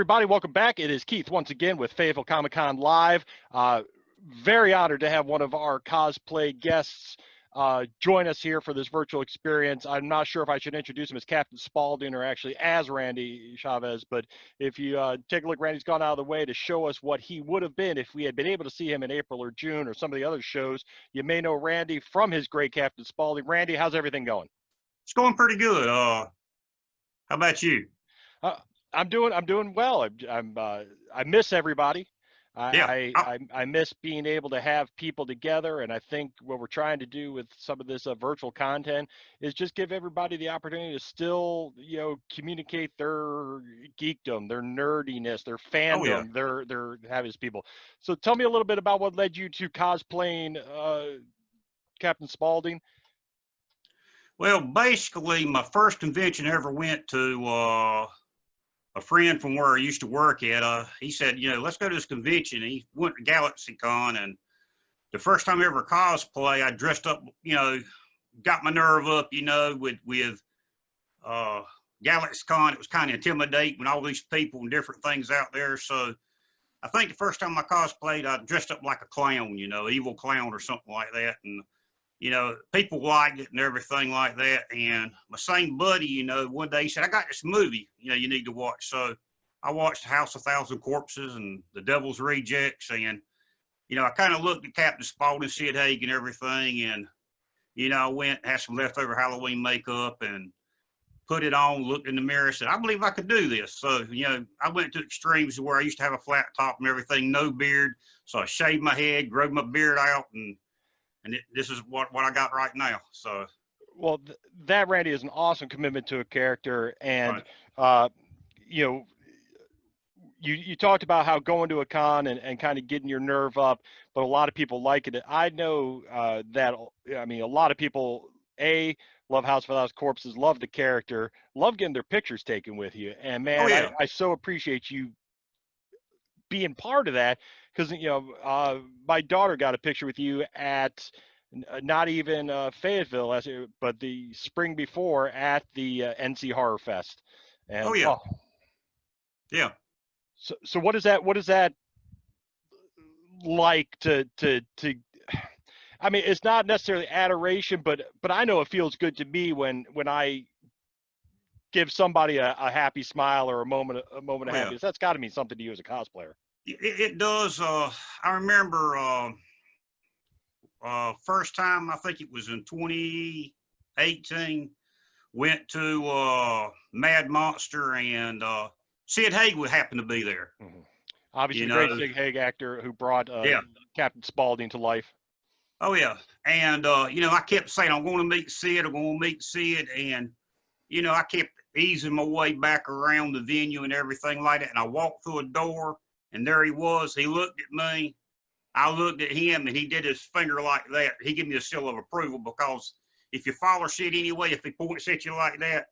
everybody. Welcome back. It is Keith once again with Fayetteville Comic Con Live. Very honored to have one of our cosplay guests join us here for this virtual experience. I'm not sure if I should introduce him as Captain Spaulding or actually as Randy Chavis, but if you take a look, Randy's gone out of the way to show us what he would have been if we had been able to see him in April or June or some of the other shows. You may know Randy from his great Captain Spaulding. Randy, how's everything going? It's going pretty good. How about you? I'm doing well. I miss everybody. I miss being able to have people together, and I think what we're trying to do with some of this virtual content is just give everybody the opportunity to still, communicate their geekdom, their nerdiness, their fandom, their Chavis people. So tell me a little bit about what led you to cosplaying Captain Spaulding. Well, basically, my first convention I ever went to, a friend from where I used to work at, he said, let's go to this convention. And he went to Galaxy Con, and the first time I ever cosplay, I dressed up, got my nerve up, with Galaxy Con. It was kind of intimidating with all these people and different things out there. So I think the first time I cosplayed, I dressed up like a clown, evil clown or something like that. And people liked it and everything like that. And my same buddy, one day he said, I got this movie, you need to watch. So I watched House of Thousand Corpses and The Devil's Rejects. And, I kind of looked at Captain Spaulding, Sig Haig and everything. And, I went, had some leftover Halloween makeup and put it on, looked in the mirror, said, I believe I could do this. So, I went to extremes where I used to have a flat top and everything, no beard. So I shaved my head, growed my beard out, and this is what I got right now. So, well, that Randy is an awesome commitment to a character, and right. You talked about how going to a con and kind of getting your nerve up, but a lot of people like it. I know that a lot of people love House of a Thousand Corpses, love the character, love getting their pictures taken with you, and man, I so appreciate you being part of that, because my daughter got a picture with you at not even Fayetteville last year, but the spring before at the NC Horror Fest. And yeah. So what is that like to I mean, it's not necessarily adoration, but I know it feels good to me when I give somebody a happy smile or a moment of happiness. That's got to mean something to you as a cosplayer. It does. I remember first time, I think it was in 2018, went to Mad Monster, and Sig Haig would happen to be there. Mm-hmm. Obviously, great Sig Haig actor who brought Captain Spaulding to life. Oh, yeah. And, I kept saying, I'm going to meet Sid, and, I kept easing my way back around the venue and everything like that, and I walked through a door, and there he was. He looked at me. I looked at him, and he did his finger like that. He gave me a seal of approval, because if you follow Sid anyway, if he points at you like that.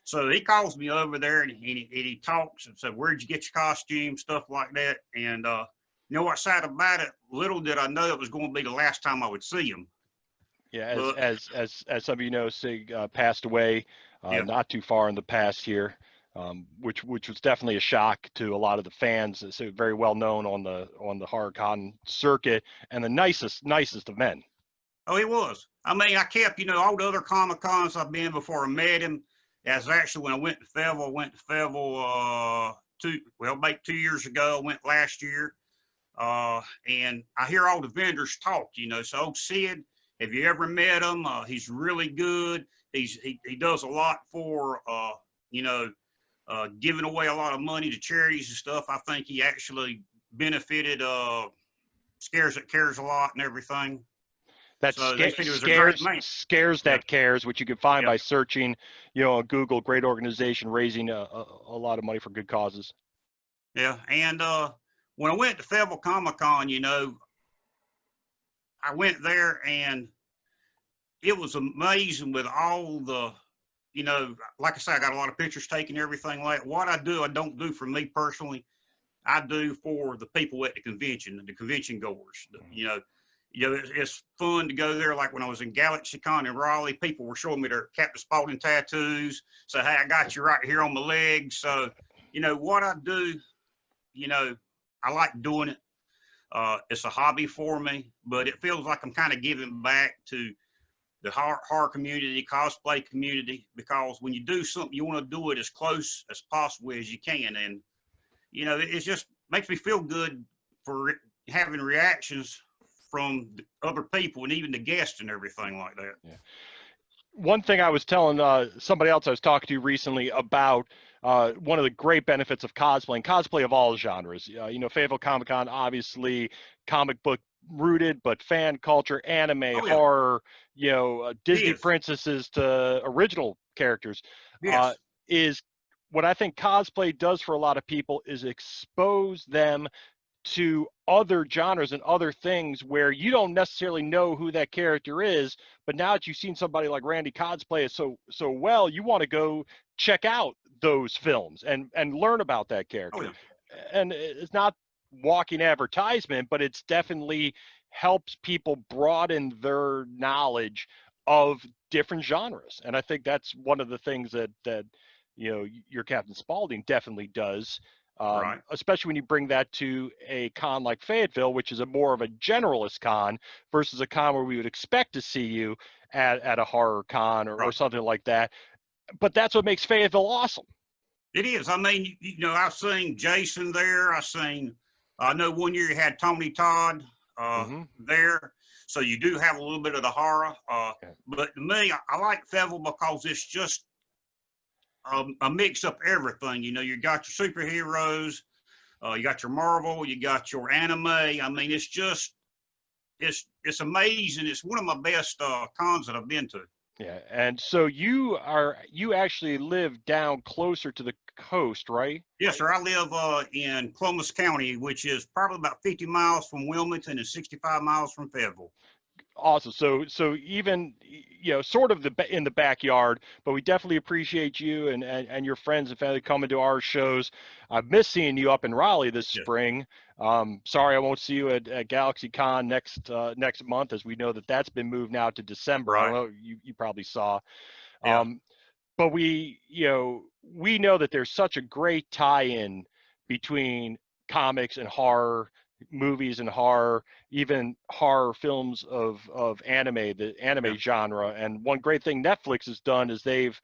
So he calls me over there, and he talks and said, where'd you get your costume, stuff like that. And what's sad about it, little did I know it was going to be the last time I would see him. Yeah, as some of you know, Sig passed away not too far in the past here. Which was definitely a shock to a lot of the fans. So very well known on the horror con circuit, and the nicest of men. Oh, he was. I mean, I kept, all the other Comic Cons I've been before I met him. As actually when I went to Fayetteville, about 2 years ago. I went last year, and I hear all the vendors talk. So Sid, have you ever met him? He's really good. He does a lot for giving away a lot of money to charities and stuff. I think he actually benefited Scares That Cares a lot and everything. Scares That Cares, which you can find by searching, on Google. Great organization raising a lot of money for good causes. Yeah, and when I went to Fayetteville Comic Con, I went there, and it was amazing with all the, like I said, I got a lot of pictures taken, everything like that. What I don't do for me personally. I do for the people at the convention goers. It's fun to go there. Like when I was in Galaxy Con in Raleigh, people were showing me their Captain Spaulding tattoos. So, hey, I got you right here on my leg. So, you know, what I do, you know, I like doing it. It's a hobby for me, but it feels like I'm kind of giving back to the horror community, cosplay community, because when you do something, you want to do it as close as possible as you can. And, you know, it just makes me feel good for having reactions from other people and even the guests and everything like that. Yeah. One thing I was telling somebody else I was talking to recently about one of the great benefits of cosplay, and cosplay of all genres. You know, Fayetteville Comic Con, obviously comic book rooted, but fan culture, anime, Oh, yeah. horror, you know, Disney Yes. princesses to original characters, Yes. is what I think cosplay does for a lot of people is expose them to other genres and other things where you don't necessarily know who that character is, but now that you've seen somebody like Randy cosplay it so well, you want to go check out those films and learn about that Oh, character. yeah. And it's not walking advertisement, but it's definitely helps people broaden their knowledge of different genres. And I think that's one of the things that you know your Captain Spaulding definitely does, Right. especially when you bring that to a con like Fayetteville, which is a more of a generalist con versus a con where we would expect to see you at a horror con or Right. something like that. But that's what makes Fayetteville awesome. It is. I mean, you know, I've seen Jason there. I know one year you had Tony Todd Mm-hmm. there. So you do have a little bit of the horror. Yeah. But to me, I like Fayetteville because it's just a mix up everything. You know, you got your superheroes, you got your Marvel, you got your anime. I mean, it's just, it's amazing. It's one of my best cons that I've been to. Yeah, and so you actually live down closer to the coast, right? Yes, sir. I live in Columbus County, which is probably about 50 miles from Wilmington and 65 miles from Fayetteville. Awesome. So even you know sort of in the backyard, but we definitely appreciate you and your friends and family coming to our shows. I've missed seeing you up in Raleigh this Yes. spring. Sorry I won't see you at Galaxy Con next month, as we know that's been moved now to December. I don't Right. know, you probably saw. Yeah. But we know that there's such a great tie-in between comics and horror movies and horror, even horror films of anime, the anime Yeah. genre. And one great thing Netflix has done is they've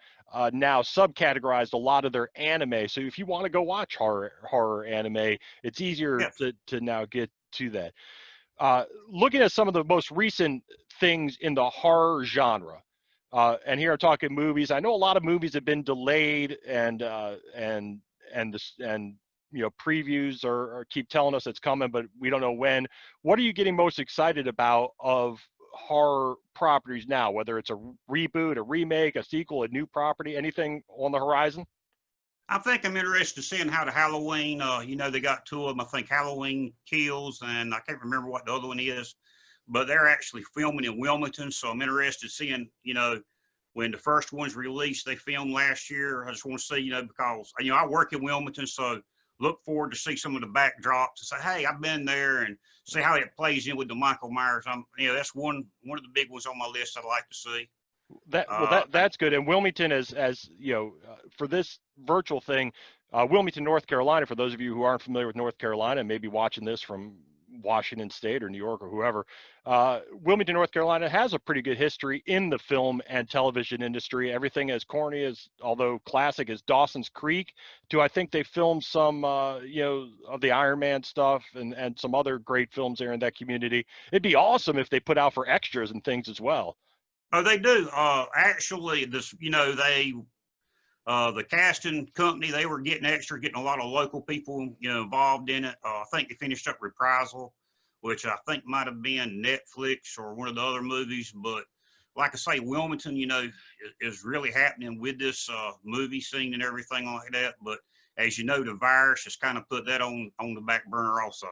now subcategorized a lot of their anime. So if you want to go watch horror anime, it's easier Yes. to now get to that. Looking at some of the most recent things in the horror genre, and here I'm talking movies. I know a lot of movies have been delayed, and you know previews are keep telling us it's coming, but we don't know when. What are you getting most excited about of horror properties now? Whether it's a reboot, a remake, a sequel, a new property, anything on the horizon? I think I'm interested in seeing how the Halloween, you know, they got two of them. I think Halloween Kills, and I can't remember what the other one is, but they're actually filming in Wilmington. So I'm interested in seeing, you know, when the first one's released, they filmed last year. I just want to see, you know, because, you know, I work in Wilmington, so look forward to see some of the backdrops and say, hey, I've been there, and see how it plays in with the Michael Myers. You know, that's one of the big ones on my list I'd like to see. That's good. And Wilmington, as you know, for this virtual thing, Wilmington, North Carolina. For those of you who aren't familiar with North Carolina, and maybe watching this from Washington State or New York or whoever, Wilmington, North Carolina has a pretty good history in the film and television industry. Everything as corny as, although classic, as Dawson's Creek. I think they filmed some, you know, of the Iron Man stuff and some other great films there in that community. It'd be awesome if they put out for extras and things as well. Oh, they do. Actually, this, you know, the casting company, they were getting extra, getting a lot of local people, you know, involved in it. I think they finished up Reprisal, which I think might have been Netflix or one of the other movies. But like I say, Wilmington, you know, is really happening with this movie scene and everything like that. But as you know, the virus has kind of put that on the back burner also.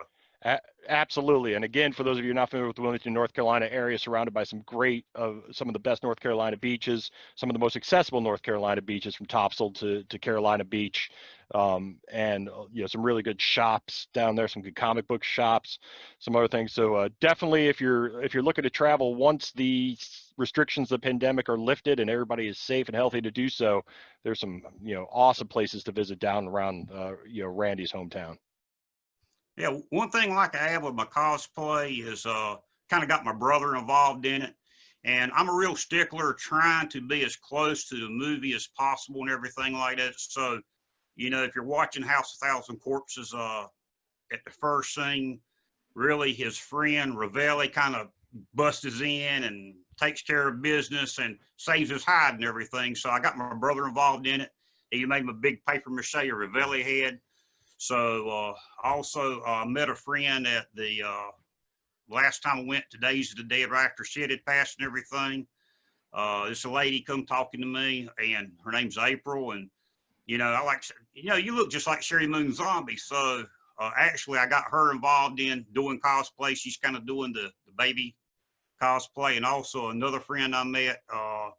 Absolutely. And again, for those of you not familiar with the Wilmington, North Carolina area, surrounded by some great, some of the best North Carolina beaches, some of the most accessible North Carolina beaches, from Topsail to Carolina Beach, and some really good shops down there, some good comic book shops, some other things. So definitely, if you're looking to travel once the restrictions of the pandemic are lifted and everybody is safe and healthy to do so, there's some awesome places to visit down around Randy's hometown. Yeah, one thing like I have with my cosplay is kind of got my brother involved in it. And I'm a real stickler trying to be as close to the movie as possible and everything like that. So, if you're watching House of Thousand Corpses at the first scene, really his friend Ravelli kind of busts in and takes care of business and saves his hide and everything. So I got my brother involved in it. He made him a big paper mache Ravelli head. So also met a friend at the last time I went to Days of the Dead right after Sid had passed and everything. This lady come talking to me, and her name's April, and I like, you look just like Sherry Moon Zombie. So actually I got her involved in doing cosplay. She's kind of doing the baby cosplay. And also another friend I met,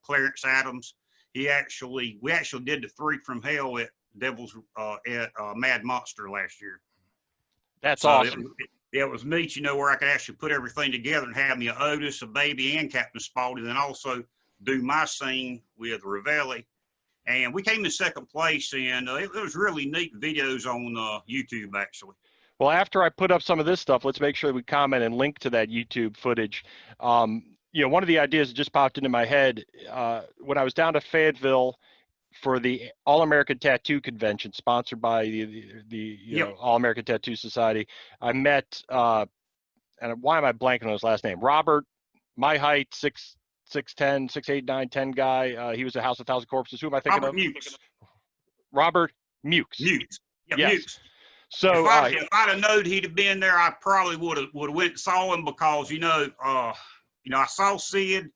Clarence Adams, we actually did the Three from Hell at Devil's at Mad Monster last year. That's so awesome. It was neat, where I could actually put everything together and have me a Otis, a baby, and Captain Spaulding, and also do my scene with Ravelli. And we came in second place, and it was really neat videos on YouTube, actually. Well, after I put up some of this stuff, let's make sure we comment and link to that YouTube footage. One of the ideas that just popped into my head when I was down to Fayetteville for the All-American Tattoo Convention, sponsored by the Yep. All-American Tattoo Society. I met, and why am I blanking on his last name? Robert, my height, 6'10", 6'8", 9', 10 guy. He was a House of Thousand Corpses. Who am I thinking Robert of? Mukes. Robert Mukes. Mukes. Yep, yes. Mukes. So if I'd have known he'd have been there, I probably would have went and saw him, because I saw Sid.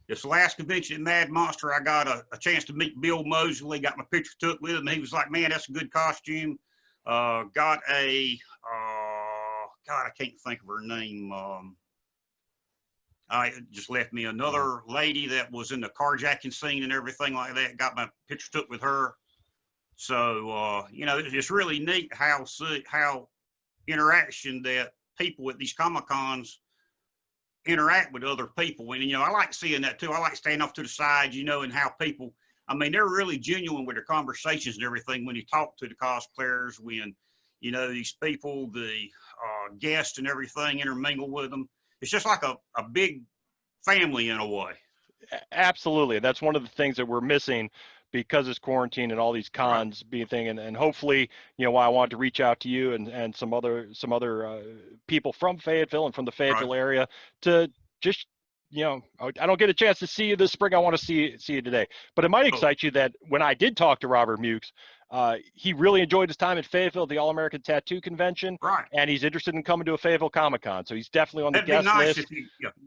This last convention at Mad Monster, I got a chance to meet Bill Moseley, got my picture took with him. He was like, man, that's a good costume. Got a, God, I can't think of her name. I just left me another lady that was in the carjacking scene and everything like that. Got my picture took with her. So, it's really neat how interaction that people at these Comic Cons interact with other people. And, I like seeing that too. I like staying off to the side, and how people, they're really genuine with their conversations and everything when you talk to the cosplayers, when, these people, the guests and everything intermingle with them. It's just like a big family in a way. Absolutely. That's one of the things that we're missing because it's quarantine and all these cons being a thing. And hopefully, why I wanted to reach out to you and some other people from Fayetteville and from the Fayetteville area to just, I don't get a chance to see you this spring. I want to see you today. But it might excite you that when I did talk to Robert Mukes, he really enjoyed his time at Fayetteville, the All-American Tattoo Convention, and he's interested in coming to a Fayetteville Comic Con. So he's definitely on the guest list.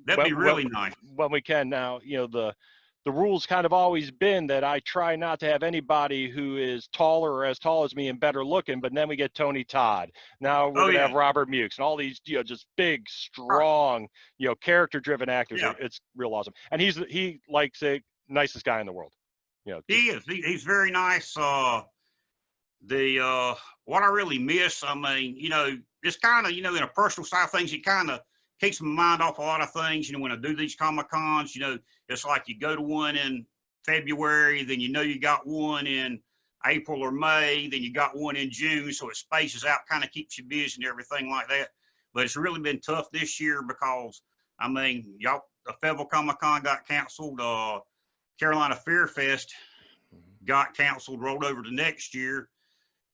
That'd be really nice. When we can. Now, the rule's kind of always been that I try not to have anybody who is taller or as tall as me and better looking, but then we get Tony Todd. Now we're going to have Robert Mukes and all these, just big, strong, character-driven actors. Yeah. It's real awesome. And he likes it, nicest guy in the world. He is. He's very nice. What I really miss, it's kind of, in a personal side of things, it kind of keeps my mind off a lot of things. When I do these Comic Cons, it's like you go to one in February, then you got one in April or May, then you got one in June. So it spaces out, kind of keeps you busy and everything like that. But it's really been tough this year because, the Fayetteville Comic Con got canceled. Carolina Fair Fest got canceled, rolled over to next year.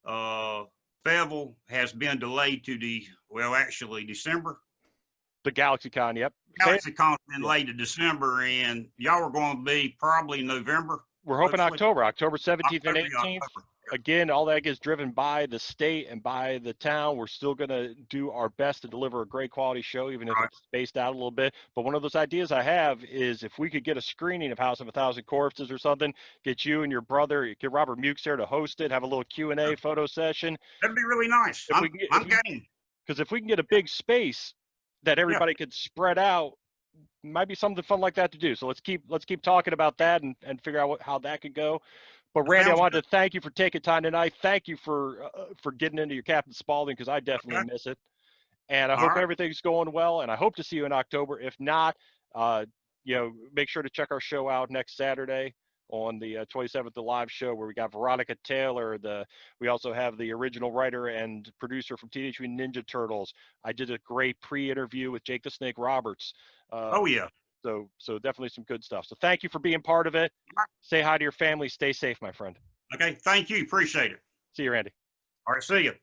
Fayetteville has been delayed to December. The Galaxy Con, yep. Galaxy Con's been delayed to December, and y'all are going to be probably in November. We're hoping October 17th and 18th. Again, all that gets driven by the state and by the town. We're still going to do our best to deliver a great quality show, even if it's spaced out a little bit. But one of those ideas I have is if we could get a screening of House of a Thousand Corpses or something, get you and your brother, get Robert Mukes there to host it, have a little Q&A photo session. That'd be really nice. I'm game. Because if we can get a big space that everybody could spread out, might be something fun like that to do. So let's keep talking about that and figure out how that could go. But Randy, I wanted to thank you for taking time tonight. Thank you for getting into your Captain Spaulding, because I definitely miss it. And I hope everything's going well. And I hope to see you in October. If not, make sure to check our show out next Saturday on the 27th, the live show, where we got Veronica Taylor. We also have the original writer and producer from Teenage Mutant Ninja Turtles. I did a great pre-interview with Jake the Snake Roberts. Oh yeah. So definitely some good stuff. So thank you for being part of it. Say hi to your family. Stay safe, my friend. Okay. Thank you. Appreciate it. See you, Randy. All right. See you.